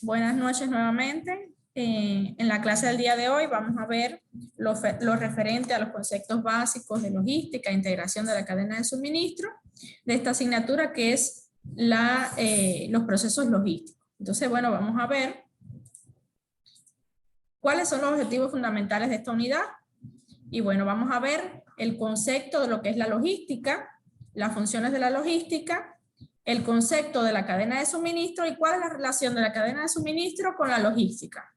Buenas noches nuevamente. En la clase del día de hoy vamos a ver lo referente a los conceptos básicos de logística e integración de la cadena de suministro de esta asignatura que es los procesos logísticos. Entonces, bueno, vamos a ver cuáles son los objetivos fundamentales de esta unidad. Y bueno, vamos a ver el concepto de lo que es la logística, las funciones de la logística, el concepto de la cadena de suministro y cuál es la relación de la cadena de suministro con la logística.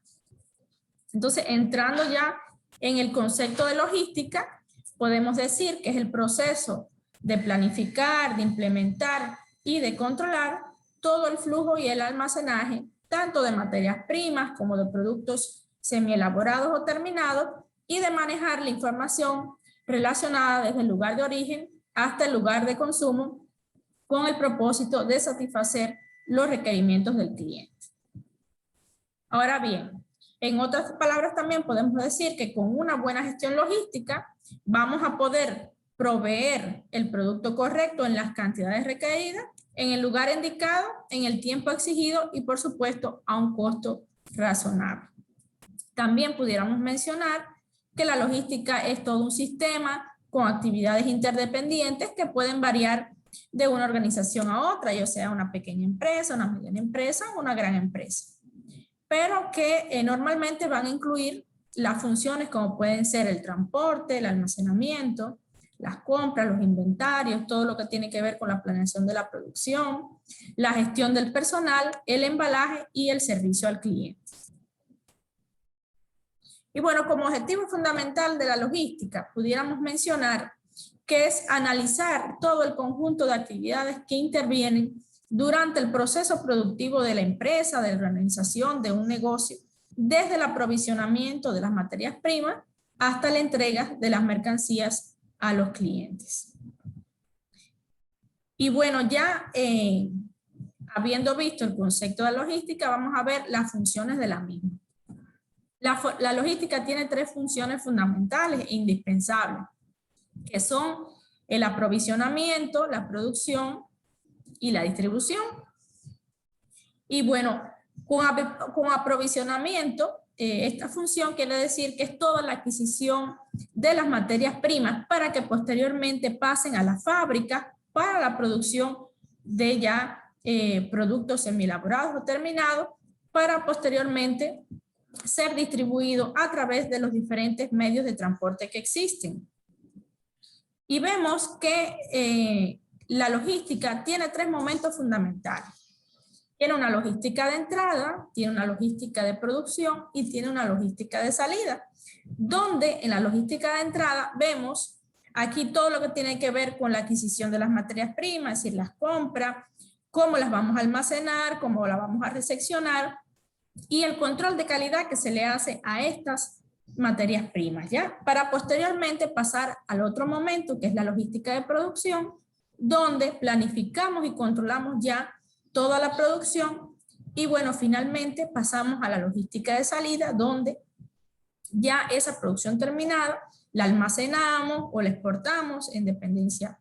Entonces, entrando ya en el concepto de logística, podemos decir que es el proceso de planificar, de implementar y de controlar todo el flujo y el almacenaje, tanto de materias primas como de productos semielaborados o terminados, y de manejar la información relacionada desde el lugar de origen hasta el lugar de consumo, con el propósito de satisfacer los requerimientos del cliente. Ahora bien, en otras palabras también podemos decir que con una buena gestión logística vamos a poder proveer el producto correcto en las cantidades requeridas, en el lugar indicado, en el tiempo exigido y por supuesto a un costo razonable. También pudiéramos mencionar que la logística es todo un sistema con actividades interdependientes que pueden variar de una organización a otra, ya sea una pequeña empresa, una mediana empresa o una gran empresa, pero que normalmente van a incluir las funciones como pueden ser el transporte, el almacenamiento, las compras, los inventarios, todo lo que tiene que ver con la planeación de la producción, la gestión del personal, el embalaje y el servicio al cliente. Y bueno, como objetivo fundamental de la logística, pudiéramos mencionar que es analizar todo el conjunto de actividades que intervienen durante el proceso productivo de la empresa, de la organización, de un negocio, desde el aprovisionamiento de las materias primas hasta la entrega de las mercancías a los clientes. Y bueno, ya habiendo visto el concepto de logística, vamos a ver las funciones de la misma. La logística tiene tres funciones fundamentales e indispensables, que son el aprovisionamiento, la producción y la distribución. Y bueno, con aprovisionamiento, esta función quiere decir que es toda la adquisición de las materias primas para que posteriormente pasen a la fábrica para la producción de ya productos semielaborados o terminados, para posteriormente ser distribuido a través de los diferentes medios de transporte que existen. Y vemos que la logística tiene tres momentos fundamentales. Tiene una logística de entrada, tiene una logística de producción y tiene una logística de salida. Donde en la logística de entrada vemos aquí todo lo que tiene que ver con la adquisición de las materias primas, es decir, las compras, cómo las vamos a almacenar, cómo las vamos a recepcionar, y el control de calidad que se le hace a estas materias primas, ¿ya? Para posteriormente pasar al otro momento, que es la logística de producción, donde planificamos y controlamos ya toda la producción, y bueno, finalmente pasamos a la logística de salida, donde ya esa producción terminada la almacenamos o la exportamos en dependencia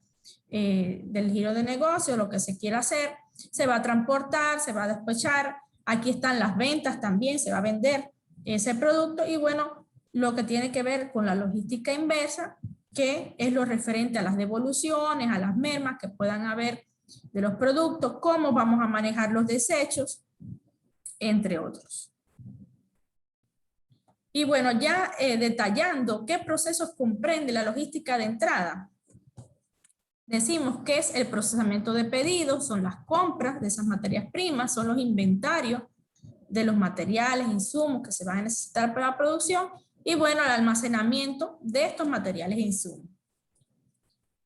del giro de negocio, lo que se quiera hacer, se va a transportar, se va a despachar. Aquí están las ventas también, se va a vender ese producto. Y bueno, lo que tiene que ver con la logística inversa, que es lo referente a las devoluciones, a las mermas que puedan haber de los productos, cómo vamos a manejar los desechos, entre otros. Y bueno, ya detallando qué procesos comprende la logística de entrada, decimos que es el procesamiento de pedidos, son las compras de esas materias primas, son los inventarios de los materiales, insumos que se van a necesitar para la producción, y bueno, el almacenamiento de estos materiales e insumos.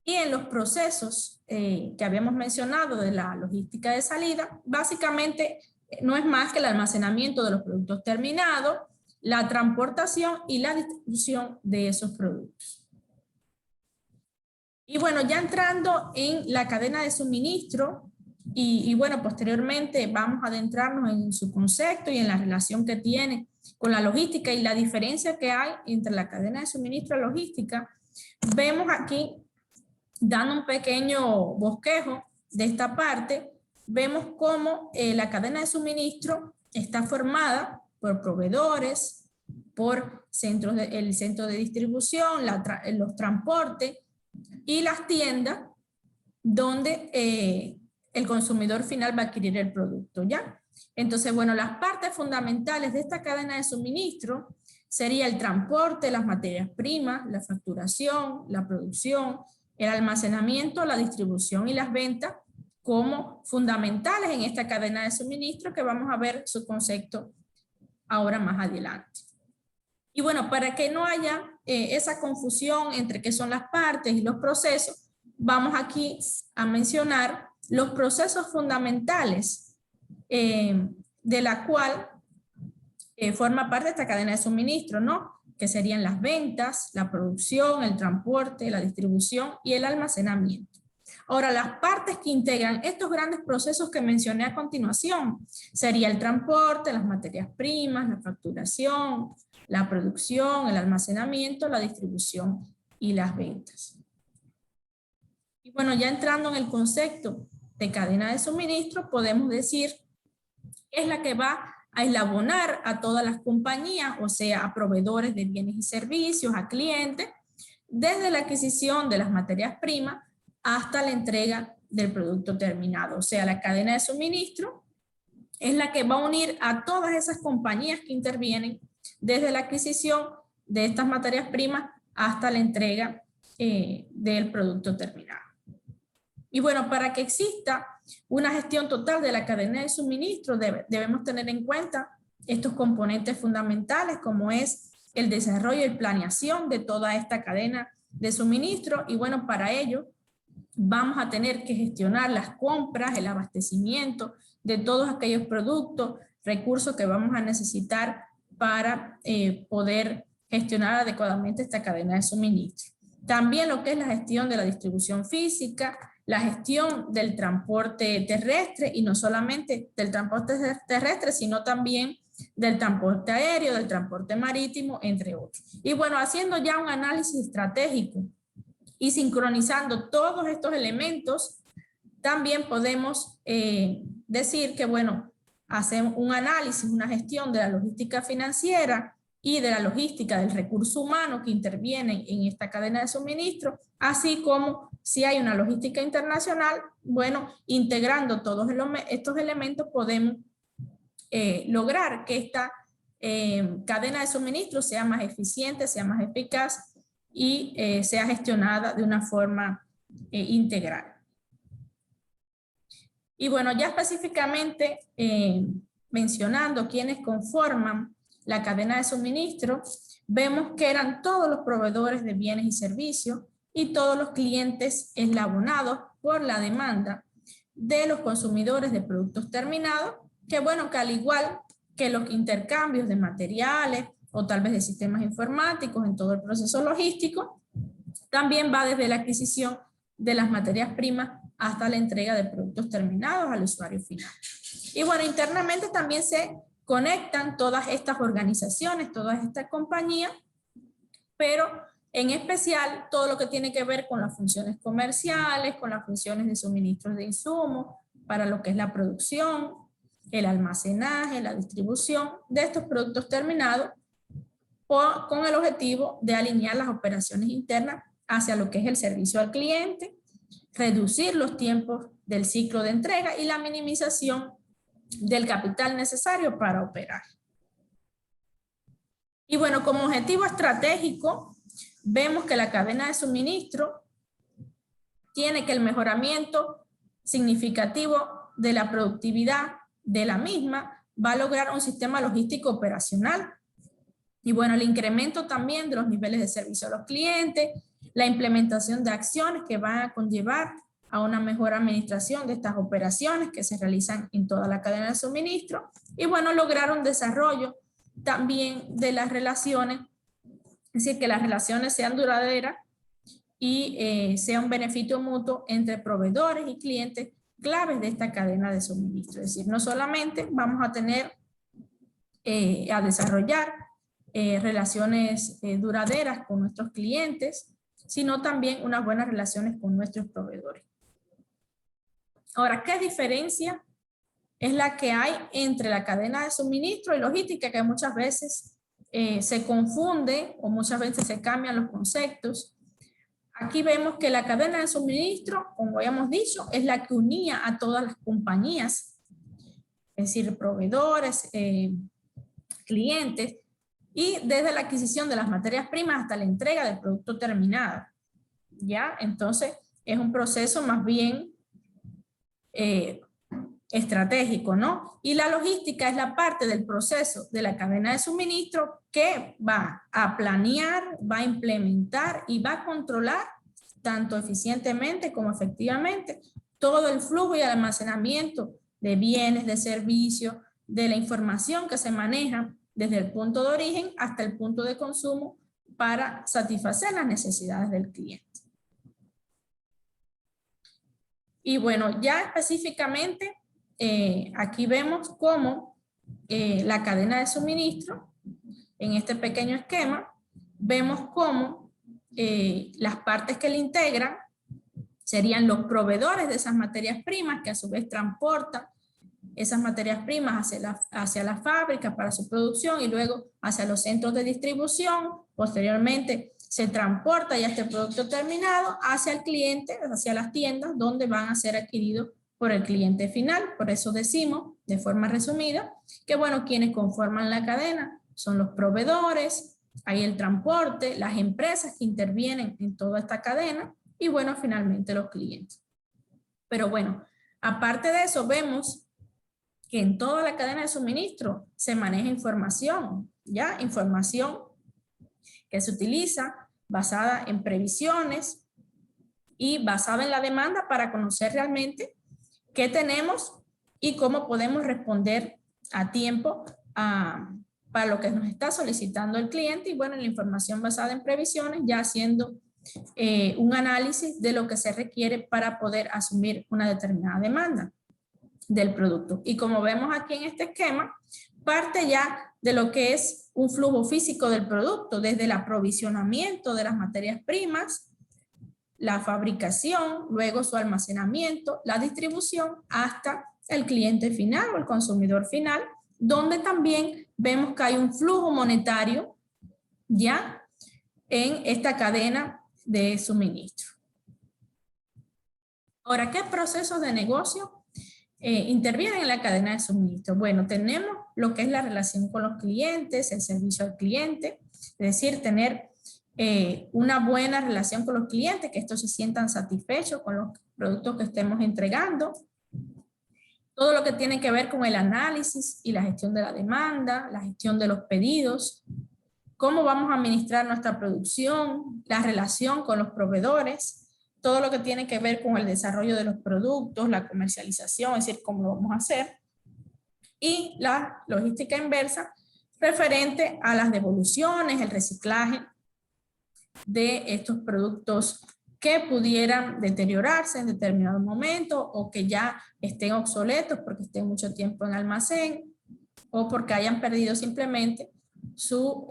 Y en los procesos que habíamos mencionado de la logística de salida, básicamente no es más que el almacenamiento de los productos terminados, la transportación y la distribución de esos productos. Y bueno, ya entrando en la cadena de suministro, y bueno, posteriormente vamos a adentrarnos en su concepto y en la relación que tiene con la logística y la diferencia que hay entre la cadena de suministro y la logística. Vemos aquí, dando un pequeño bosquejo de esta parte, vemos cómo la cadena de suministro está formada por proveedores, por el centro de distribución, los transportes y las tiendas donde el consumidor final va a adquirir el producto, ¿ya? Entonces, bueno, las partes fundamentales de esta cadena de suministro sería el transporte, las materias primas, la facturación, la producción, el almacenamiento, la distribución y las ventas como fundamentales en esta cadena de suministro, que vamos a ver su concepto ahora más adelante. Y bueno, para que no haya esa confusión entre qué son las partes y los procesos, vamos aquí a mencionar los procesos fundamentales de la cual forma parte de esta cadena de suministro, ¿no? Que serían las ventas, la producción, el transporte, la distribución y el almacenamiento. Ahora, las partes que integran estos grandes procesos que mencioné a continuación sería el transporte, las materias primas, la facturación, la producción, el almacenamiento, la distribución y las ventas. Y bueno, ya entrando en el concepto de cadena de suministro, podemos decir que es la que va a eslabonar a todas las compañías, o sea, a proveedores de bienes y servicios, a clientes, desde la adquisición de las materias primas hasta la entrega del producto terminado. O sea, la cadena de suministro es la que va a unir a todas esas compañías que intervienen desde la adquisición de estas materias primas hasta la entrega del producto terminado. Y bueno, para que exista una gestión total de la cadena de suministro, debemos tener en cuenta estos componentes fundamentales, como es el desarrollo y planeación de toda esta cadena de suministro. Y bueno, para ello vamos a tener que gestionar las compras, el abastecimiento de todos aquellos productos, recursos que vamos a necesitar para poder gestionar adecuadamente esta cadena de suministro. También lo que es la gestión de la distribución física, la gestión del transporte terrestre, y no solamente del transporte terrestre, sino también del transporte aéreo, del transporte marítimo, entre otros. Y bueno, haciendo ya un análisis estratégico y sincronizando todos estos elementos, también podemos decir que, bueno, hacemos un análisis, una gestión de la logística financiera y de la logística del recurso humano que intervienen en esta cadena de suministro, así como si hay una logística internacional, bueno, integrando todos estos elementos podemos lograr que esta cadena de suministro sea más eficiente, sea más eficaz y sea gestionada de una forma integral. Y bueno, ya específicamente mencionando quiénes conforman la cadena de suministro, vemos que eran todos los proveedores de bienes y servicios y todos los clientes eslabonados por la demanda de los consumidores de productos terminados, que bueno, que al igual que los intercambios de materiales o tal vez de sistemas informáticos en todo el proceso logístico, también va desde la adquisición de las materias primas hasta la entrega de productos terminados al usuario final. Y bueno, internamente también se conectan todas estas organizaciones, todas estas compañías, pero en especial todo lo que tiene que ver con las funciones comerciales, con las funciones de suministros de insumos, para lo que es la producción, el almacenaje, la distribución de estos productos terminados, con el objetivo de alinear las operaciones internas hacia lo que es el servicio al cliente, reducir los tiempos del ciclo de entrega y la minimización del capital necesario para operar. Y bueno, como objetivo estratégico, vemos que la cadena de suministro tiene que el mejoramiento significativo de la productividad de la misma va a lograr un sistema logístico operacional. Y bueno, el incremento también de los niveles de servicio a los clientes, la implementación de acciones que van a conllevar a una mejor administración de estas operaciones que se realizan en toda la cadena de suministro. Y bueno, lograr un desarrollo también de las relaciones, es decir, que las relaciones sean duraderas y sea un beneficio mutuo entre proveedores y clientes claves de esta cadena de suministro. Es decir, no solamente vamos a tener a desarrollar relaciones duraderas con nuestros clientes, sino también unas buenas relaciones con nuestros proveedores. Ahora, ¿qué diferencia es la que hay entre la cadena de suministro y logística, que muchas veces se confunde o muchas veces se cambian los conceptos. Aquí vemos que la cadena de suministro, como habíamos dicho, es la que unía a todas las compañías, es decir, proveedores, clientes, y desde la adquisición de las materias primas hasta la entrega del producto terminado. ¿Ya? Entonces, es un proceso más bien estratégico, ¿no? Y la logística es la parte del proceso de la cadena de suministro que va a planear, va a implementar y va a controlar tanto eficientemente como efectivamente todo el flujo y el almacenamiento de bienes, de servicios, de la información que se maneja desde el punto de origen hasta el punto de consumo para satisfacer las necesidades del cliente. Y bueno, ya específicamente, aquí vemos cómo la cadena de suministro, en este pequeño esquema, vemos cómo las partes que le integran serían los proveedores de esas materias primas que a su vez transportan esas materias primas hacia la fábrica para su producción y luego hacia los centros de distribución. Posteriormente se transporta ya este producto terminado hacia el cliente, hacia las tiendas donde van a ser adquiridos por el cliente final. Por eso decimos, de forma resumida, que bueno, quienes conforman la cadena son los proveedores, hay el transporte, las empresas que intervienen en toda esta cadena y bueno, finalmente los clientes. Pero bueno, aparte de eso vemos que en toda la cadena de suministro se maneja información, ¿ya? Información que se utiliza basada en previsiones y basada en la demanda para conocer realmente qué tenemos y cómo podemos responder a tiempo para lo que nos está solicitando el cliente. Y bueno, la información basada en previsiones ya haciendo un análisis de lo que se requiere para poder asumir una determinada demanda del producto. Y como vemos aquí en este esquema, parte ya de lo que es un flujo físico del producto, desde el aprovisionamiento de las materias primas, la fabricación, luego su almacenamiento, la distribución, hasta el cliente final o el consumidor final, donde también vemos que hay un flujo monetario ya en esta cadena de suministro. Ahora, ¿qué procesos de negocio intervienen en la cadena de suministro? Bueno, tenemos lo que es la relación con los clientes, el servicio al cliente, es decir, tener una buena relación con los clientes, que estos se sientan satisfechos con los productos que estemos entregando. Todo lo que tiene que ver con el análisis y la gestión de la demanda, la gestión de los pedidos, cómo vamos a administrar nuestra producción, la relación con los proveedores, todo lo que tiene que ver con el desarrollo de los productos, la comercialización, es decir, cómo lo vamos a hacer, y la logística inversa referente a las devoluciones, el reciclaje de estos productos que pudieran deteriorarse en determinado momento o que ya estén obsoletos porque estén mucho tiempo en almacén o porque hayan perdido simplemente su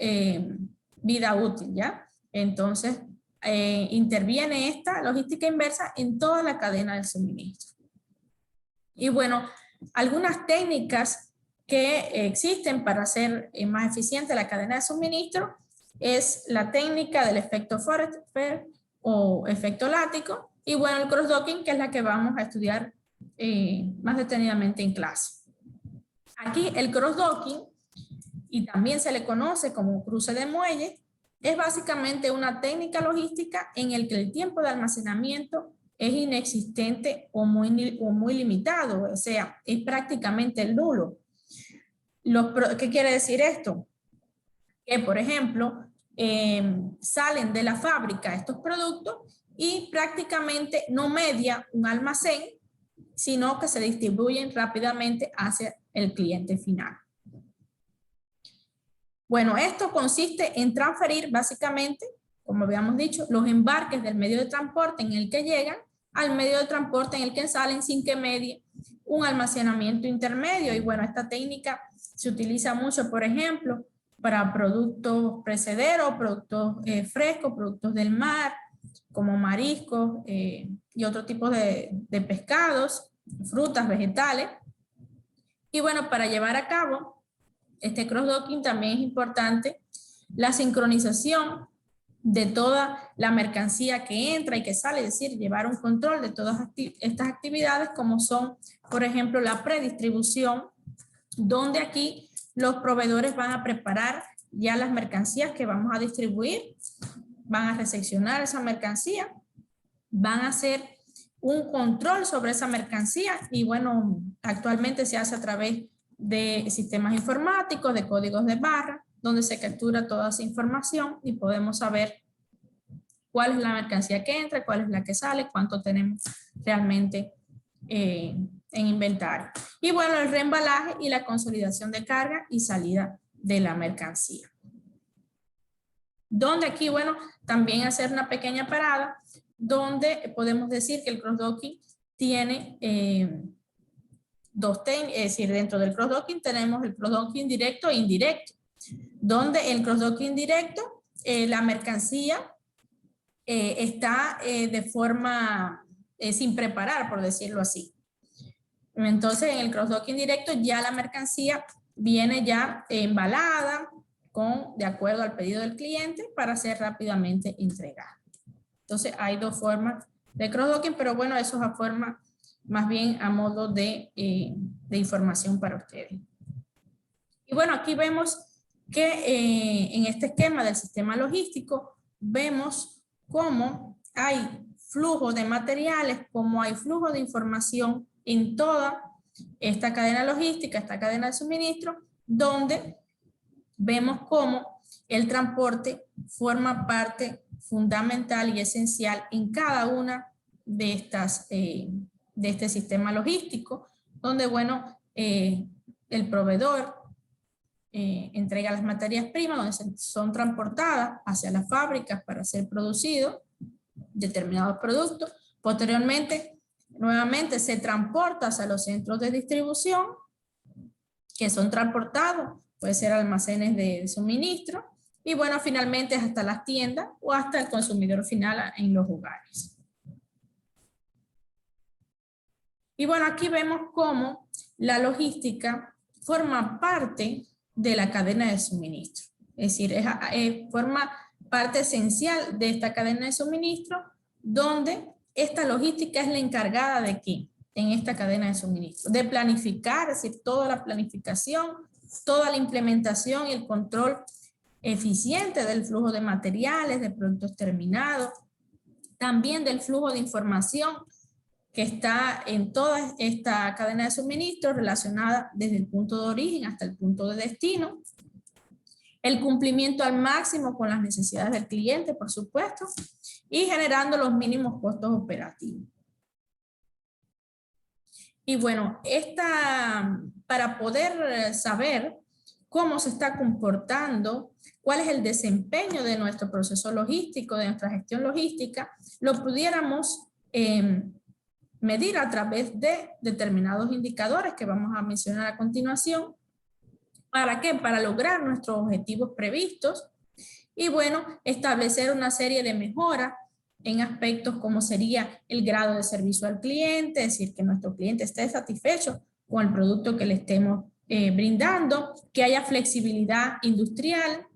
vida útil, ¿ya? Entonces, interviene esta logística inversa en toda la cadena del suministro. Y bueno, algunas técnicas que existen para hacer más eficiente la cadena de suministro es la técnica del efecto Forer o efecto látigo y bueno, el cross-docking, que es la que vamos a estudiar más detenidamente en clase. Aquí el cross-docking, y también se le conoce como cruce de muelle, es básicamente una técnica logística en el que el tiempo de almacenamiento es inexistente o muy limitado, o sea, es prácticamente nulo. ¿Qué quiere decir esto? Que, por ejemplo, salen de la fábrica estos productos y prácticamente no media un almacén, sino que se distribuyen rápidamente hacia el cliente final. Bueno, esto consiste en transferir básicamente, como habíamos dicho, los embarques del medio de transporte en el que llegan al medio de transporte en el que salen sin que medie un almacenamiento intermedio. Y bueno, esta técnica se utiliza mucho, por ejemplo, para productos precederos, productos frescos, productos del mar, como mariscos y otro tipo de pescados, frutas, vegetales. Y bueno, para llevar a cabo este cross-docking también es importante la sincronización de toda la mercancía que entra y que sale, es decir, llevar un control de todas estas actividades, como son, por ejemplo, la predistribución, donde aquí los proveedores van a preparar ya las mercancías que vamos a distribuir, van a recepcionar esa mercancía, van a hacer un control sobre esa mercancía y bueno, actualmente se hace a través de sistemas informáticos, de códigos de barra, donde se captura toda esa información y podemos saber cuál es la mercancía que entra, cuál es la que sale, cuánto tenemos realmente en inventario. Y bueno, el reembalaje y la consolidación de carga y salida de la mercancía. Donde aquí, bueno, también hacer una pequeña parada, donde podemos decir que el cross-docking tiene dos técnicas, es decir, dentro del cross-docking tenemos el cross-docking directo e indirecto, donde el cross-docking directo, la mercancía está de forma sin preparar, por decirlo así. Entonces, en el cross-docking directo ya la mercancía viene ya embalada, de acuerdo al pedido del cliente para ser rápidamente entregada. Entonces hay dos formas de cross-docking, pero bueno, eso es a forma más bien a modo de información para ustedes. Y bueno, aquí vemos que en este esquema del sistema logístico vemos cómo hay flujo de materiales, cómo hay flujo de información en toda esta cadena logística, esta cadena de suministro, donde vemos cómo el transporte forma parte fundamental y esencial en cada una de estas, de este sistema logístico, donde, bueno, el proveedor entrega las materias primas, donde son transportadas hacia las fábricas para ser producidos determinados productos. Posteriormente, nuevamente se transporta hacia los centros de distribución, que son transportados, puede ser almacenes de suministro, y bueno, finalmente hasta las tiendas o hasta el consumidor final en los hogares. Y bueno, aquí vemos cómo la logística forma parte de la cadena de suministro. Es decir, forma parte esencial de esta cadena de suministro, donde esta logística es la encargada de ¿qué? En esta cadena de suministro, de planificar, es decir, toda la planificación, toda la implementación y el control eficiente del flujo de materiales, de productos terminados, también del flujo de información que está en toda esta cadena de suministro relacionada desde el punto de origen hasta el punto de destino, el cumplimiento al máximo con las necesidades del cliente, por supuesto, y generando los mínimos costos operativos. Y bueno, para poder saber cómo se está comportando, cuál es el desempeño de nuestro proceso logístico, de nuestra gestión logística, lo pudiéramos medir a través de determinados indicadores que vamos a mencionar a continuación. ¿Para qué? Para lograr nuestros objetivos previstos y bueno, establecer una serie de mejoras en aspectos como sería el grado de servicio al cliente, es decir, que nuestro cliente esté satisfecho con el producto que le estemos brindando, que haya flexibilidad industrial,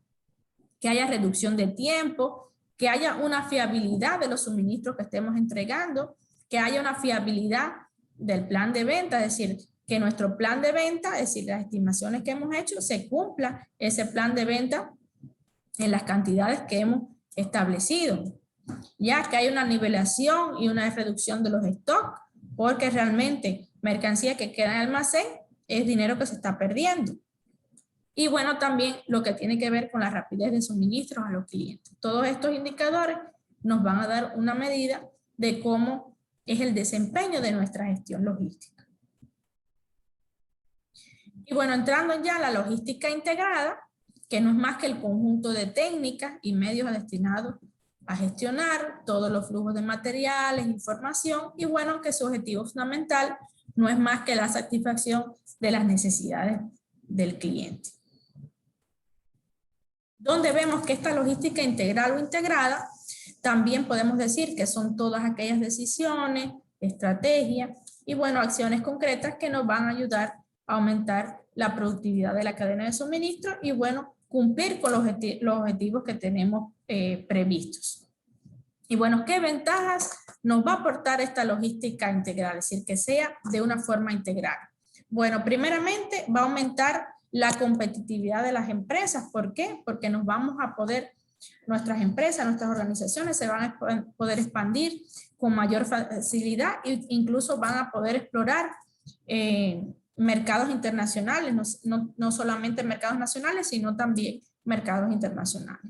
que haya reducción de tiempo, que haya una fiabilidad de los suministros que estemos entregando, que haya una fiabilidad del plan de venta, es decir, que nuestro plan de venta, es decir, las estimaciones que hemos hecho, se cumpla ese plan de venta en las cantidades que hemos establecido, ya que hay una nivelación y una reducción de los stocks, porque realmente mercancía que queda en almacén es dinero que se está perdiendo. Y bueno, también lo que tiene que ver con la rapidez de suministros a los clientes. Todos estos indicadores nos van a dar una medida de cómo es el desempeño de nuestra gestión logística. Y bueno, entrando ya a la logística integrada, que no es más que el conjunto de técnicas y medios destinados a gestionar todos los flujos de materiales, información, y bueno, que su objetivo fundamental no es más que la satisfacción de las necesidades del cliente. Donde vemos que esta logística integral o integrada, también podemos decir que son todas aquellas decisiones, estrategias y bueno, acciones concretas que nos van a ayudar aumentar la productividad de la cadena de suministro y, bueno, cumplir con los objetivos que tenemos previstos. Y, bueno, ¿qué ventajas nos va a aportar esta logística integral? Es decir, que sea de una forma integral. Bueno, primeramente va a aumentar la competitividad de las empresas. ¿Por qué? Porque nos vamos a poder, nuestras empresas, nuestras organizaciones se van a poder expandir con mayor facilidad e incluso van a poder explorar mercados internacionales, no solamente mercados nacionales, sino también mercados internacionales.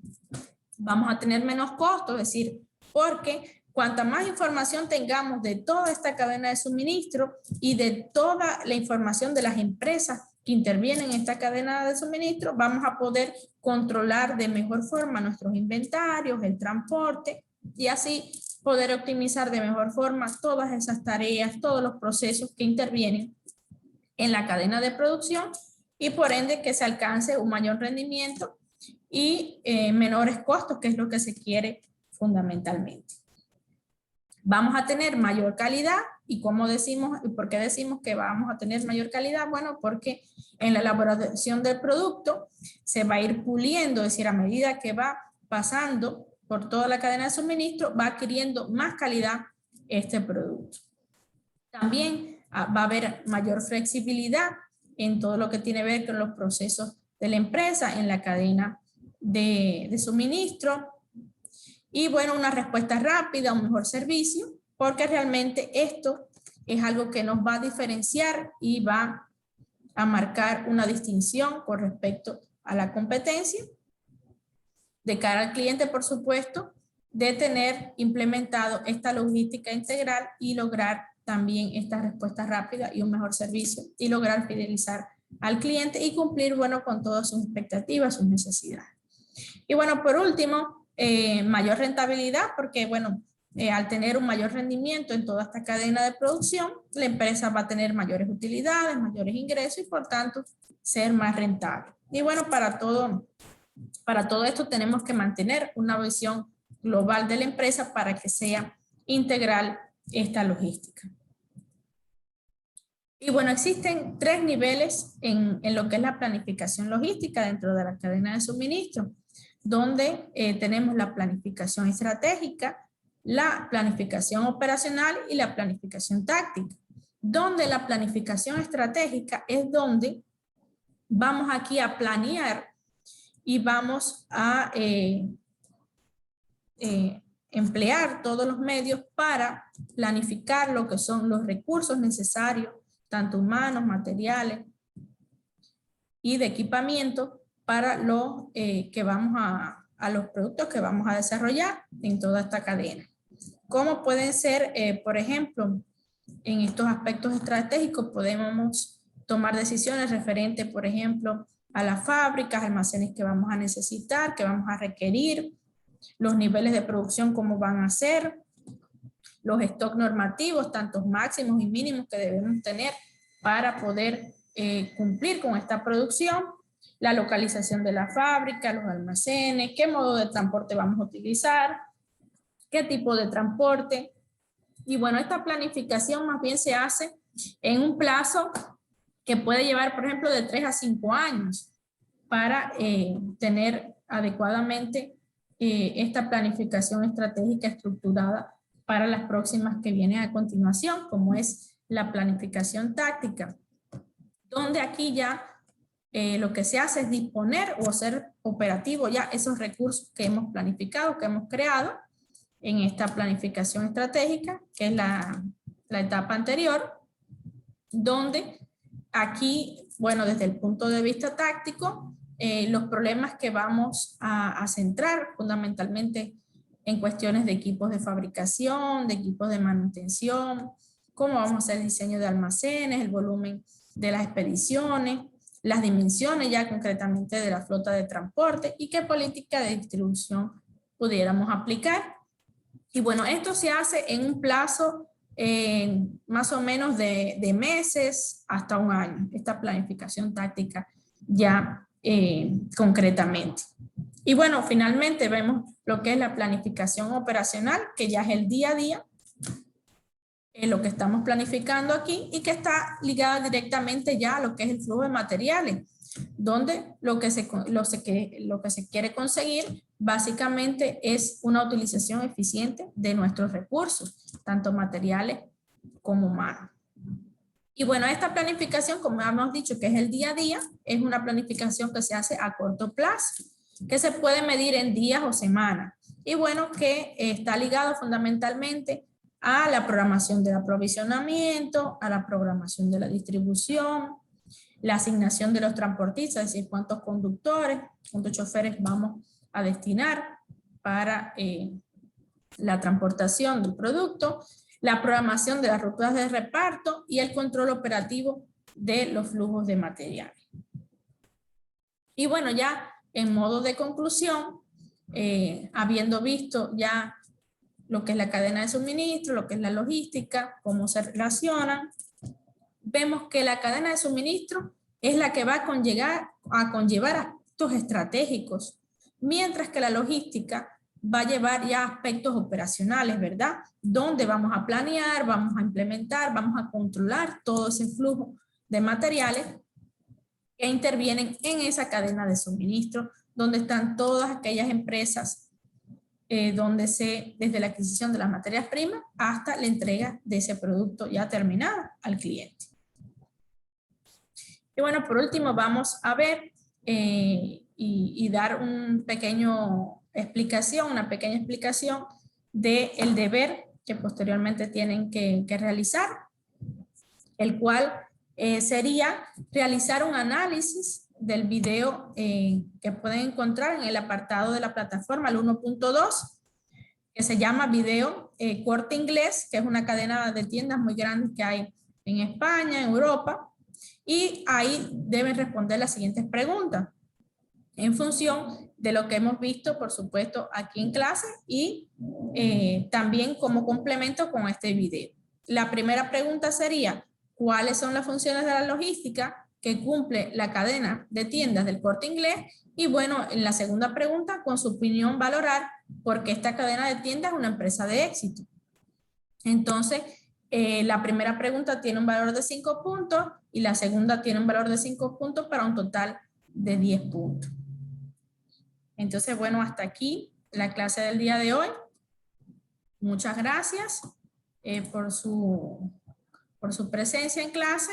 Vamos a tener menos costos, es decir, porque cuanta más información tengamos de toda esta cadena de suministro y de toda la información de las empresas que intervienen en esta cadena de suministro, vamos a poder controlar de mejor forma nuestros inventarios, el transporte y así poder optimizar de mejor forma todas esas tareas, todos los procesos que intervienen en la cadena de producción y por ende que se alcance un mayor rendimiento y menores costos, que es lo que se quiere fundamentalmente. Vamos a tener mayor calidad y ¿cómo decimos y por qué decimos que vamos a tener mayor calidad? Bueno, porque en la elaboración del producto se va a ir puliendo, es decir, a medida que va pasando por toda la cadena de suministro, va adquiriendo más calidad este producto. También va a haber mayor flexibilidad en todo lo que tiene que ver con los procesos de la empresa, en la cadena de suministro. Y bueno, una respuesta rápida, un mejor servicio, porque realmente esto es algo que nos va a diferenciar y va a marcar una distinción con respecto a la competencia. De cara al cliente, por supuesto, de tener implementado esta logística integral y lograr también esta respuesta rápida y un mejor servicio y lograr fidelizar al cliente y cumplir, bueno, con todas sus expectativas, sus necesidades. Y bueno, por último, mayor rentabilidad, porque bueno, al tener un mayor rendimiento en toda esta cadena de producción, la empresa va a tener mayores utilidades, mayores ingresos y por tanto ser más rentable. Y bueno, para todo esto tenemos que mantener una visión global de la empresa para que sea integral esta logística. Y bueno, existen 3 niveles en lo que es la planificación logística dentro de la cadena de suministro, donde tenemos la planificación estratégica, la planificación operacional y la planificación táctica. Donde la planificación estratégica es donde vamos aquí a planear y vamos a emplear todos los medios para planificar lo que son los recursos necesarios, tanto humanos, materiales y de equipamiento para los que vamos a los productos que vamos a desarrollar en toda esta cadena. ¿Cómo pueden ser, por ejemplo, en estos aspectos estratégicos podemos tomar decisiones referentes, por ejemplo, a las fábricas, almacenes que vamos a necesitar, que vamos a requerir, los niveles de producción, cómo van a ser, los stocks normativos, tantos máximos y mínimos que debemos tener para poder cumplir con esta producción, la localización de la fábrica, los almacenes, qué modo de transporte vamos a utilizar, qué tipo de transporte. Y bueno, esta planificación más bien se hace en un plazo que puede llevar, por ejemplo, de 3 a 5 años para tener adecuadamente esta planificación estratégica estructurada para las próximas que vienen a continuación, como es la planificación táctica, donde aquí ya lo que se hace es disponer o hacer operativo ya esos recursos que hemos planificado, que hemos creado en esta planificación estratégica, que es la etapa anterior, donde aquí, bueno, desde el punto de vista táctico, los problemas que vamos a centrar fundamentalmente en cuestiones de equipos de fabricación, de equipos de manutención, cómo vamos a hacer el diseño de almacenes, el volumen de las expediciones, las dimensiones ya concretamente de la flota de transporte y qué política de distribución pudiéramos aplicar. Y bueno, esto se hace en un plazo más o menos de meses hasta un año, esta planificación táctica ya concretamente. Y bueno, finalmente vemos lo que es la planificación operacional, que ya es el día a día, lo que estamos planificando aquí y que está ligada directamente ya a lo que es el flujo de materiales, donde lo que se quiere conseguir básicamente es una utilización eficiente de nuestros recursos, tanto materiales como humanos. Y bueno, esta planificación, como hemos dicho que es el día a día, es una planificación que se hace a corto plazo, que se puede medir en días o semanas. Y bueno, que está ligado fundamentalmente a la programación del aprovisionamiento, a la programación de la distribución, la asignación de los transportistas, es decir, cuántos conductores, cuántos choferes vamos a destinar para la transportación del producto, la programación de las rutas de reparto y el control operativo de los flujos de materiales. Y bueno, ya en modo de conclusión, habiendo visto ya lo que es la cadena de suministro, lo que es la logística, cómo se relacionan, vemos que la cadena de suministro es la que va a conllevar aspectos estratégicos, mientras que la logística va a llevar ya aspectos operacionales, ¿verdad? Donde vamos a planear, vamos a implementar, vamos a controlar todo ese flujo de materiales que intervienen en esa cadena de suministro, donde están todas aquellas empresas donde desde la adquisición de las materias primas hasta la entrega de ese producto ya terminado al cliente. Y bueno, por último vamos a ver y dar una pequeña explicación del deber que posteriormente tienen que realizar, el cual sería realizar un análisis del video que pueden encontrar en el apartado de la plataforma, el 1.2, que se llama Video Corte Inglés, que es una cadena de tiendas muy grande que hay en España, en Europa, y ahí deben responder las siguientes preguntas en función de lo que hemos visto, por supuesto, aquí en clase y también como complemento con este video. La primera pregunta sería, ¿cuáles son las funciones de la logística que cumple la cadena de tiendas del Corte Inglés? Y bueno, en la segunda pregunta, con su opinión, valorar por qué esta cadena de tiendas es una empresa de éxito. Entonces, la primera pregunta tiene un valor de 5 puntos y la segunda tiene un valor de 5 puntos para un total de 10 puntos. Entonces, bueno, hasta aquí la clase del día de hoy. Muchas gracias por su presencia en clase.